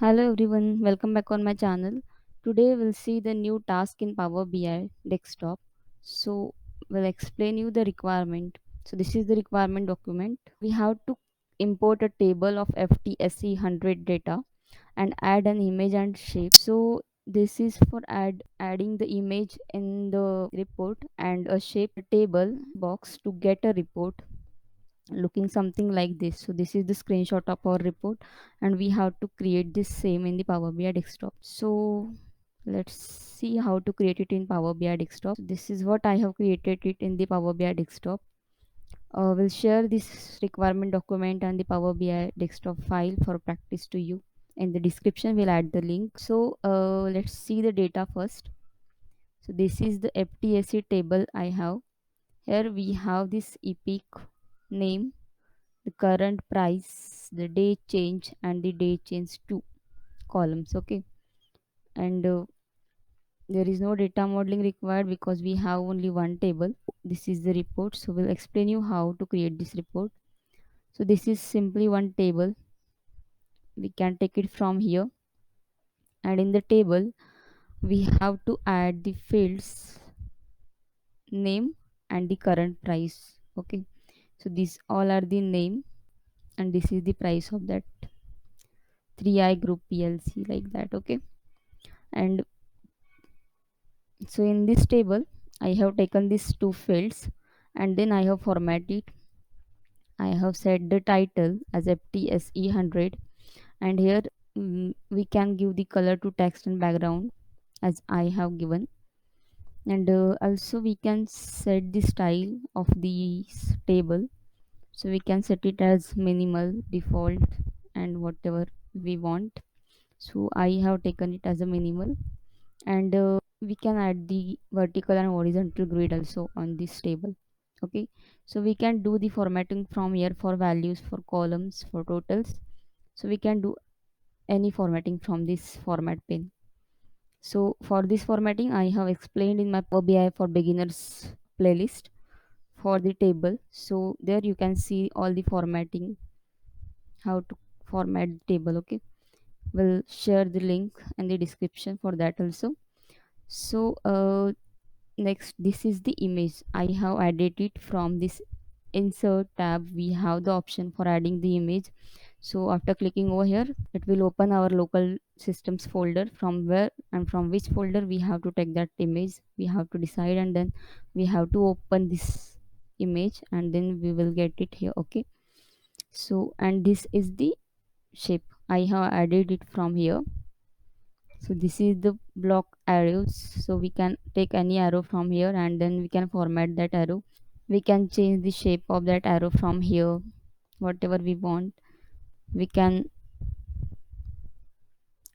Hello everyone, welcome back on my channel. Today we'll see the new task in Power BI desktop. So we'll explain you the requirement. So this is the requirement document. We have to import a table of FTSE 100 data and add an image and shape. So this is for adding the image in the report and a shape table box to get a report looking something like this. So this is the screenshot of our report and we have to create this same in the Power BI desktop. So let's see how to create it in Power BI desktop. So this is what I have created it in the Power BI desktop. We'll share this requirement document and the Power BI desktop file for practice to you. In the description we'll add the link. So let's see the data first. So this is the FTSE table I have. Here we have this epic name, the current price, the day change, and the day change two columns. Okay, and there is no data modeling required because we have only one table. This is the report, so we'll explain you how to create this report. So this is simply one table. We can take it from here, and in the table we have to add the fields name and the current price. Okay, so these all are the name and this is the price of that 3i group plc, like that. Okay, and so in this table I have taken these two fields and then I have formatted. I have set the title as ftse 100 and here we can give the color to text and background as I have given, and also we can set the style of the table. So we can set it as minimal, default, and whatever we want. So I have taken it as a minimal, and we can add the vertical and horizontal grid also on this table. Okay, so we can do the formatting from here for values, for columns, for totals. So we can do any formatting from this format pane. So for this formatting I have explained in my Power BI for beginners playlist for the table. So there you can see all the formatting, how to format the table. Okay, we'll share the link in the description for that also. So next, this is the image. I have added it from this insert tab. We have the option for adding the image. So after clicking over here, it will open our local systems folder, from where and from which folder we have to take that image. We have to decide and then we have to open this image and then we will get it here. Okay, so and this is the shape. I have added it from here. So this is the block arrows, so we can take any arrow from here and then we can format that arrow. We can change the shape of that arrow from here, whatever we want. We can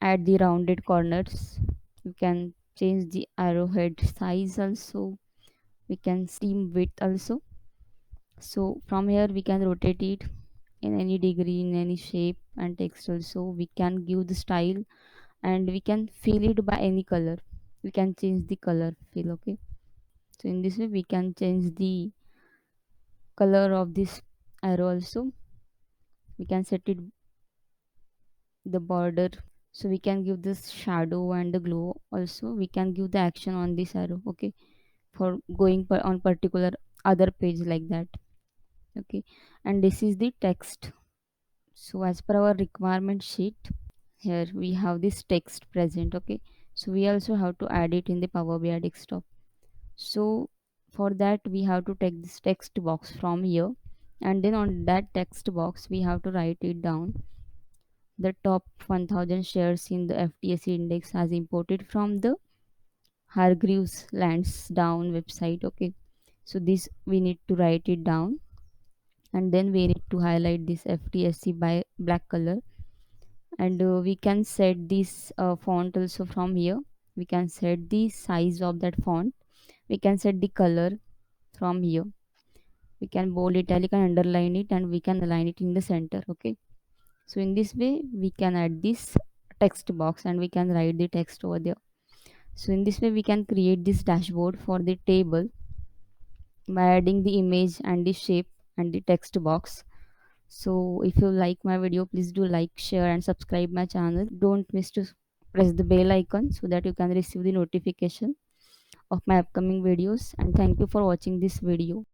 add the rounded corners. We can change the arrowhead size also. We can seam width also. So from here we can rotate it in any degree, in any shape, and text also. We can give the style and we can fill it by any color. We can change the color fill. Okay, so in this way we can change the color of this arrow also. We can set it the border, so we can give this shadow and the glow also. We can give the action on this arrow. Okay, for going on particular other page, like that. Okay, and this is the text. So as per our requirement sheet, here we have this text present. Okay, so we also have to add it in the Power BI desktop. So for that we have to take this text box from here, and then on that text box we have to write it down. The top 1000 shares in the FTSE index has imported from the Hargreaves Lansdowne website. Okay, so this we need to write it down, and then we need to highlight this FTSE by black color, and we can set this font also from here. We can set the size of that font. We can set the color from here. We can bold, italic, and underline it, and we can align it in the center. Okay, so in this way we can add this text box and we can write the text over there. So in this way we can create this dashboard for the table by adding the image and the shape and the text box. So if you like my video, please do like, share and subscribe my channel. Don't miss to press the bell icon so that you can receive the notification of my upcoming videos. And thank you for watching this video.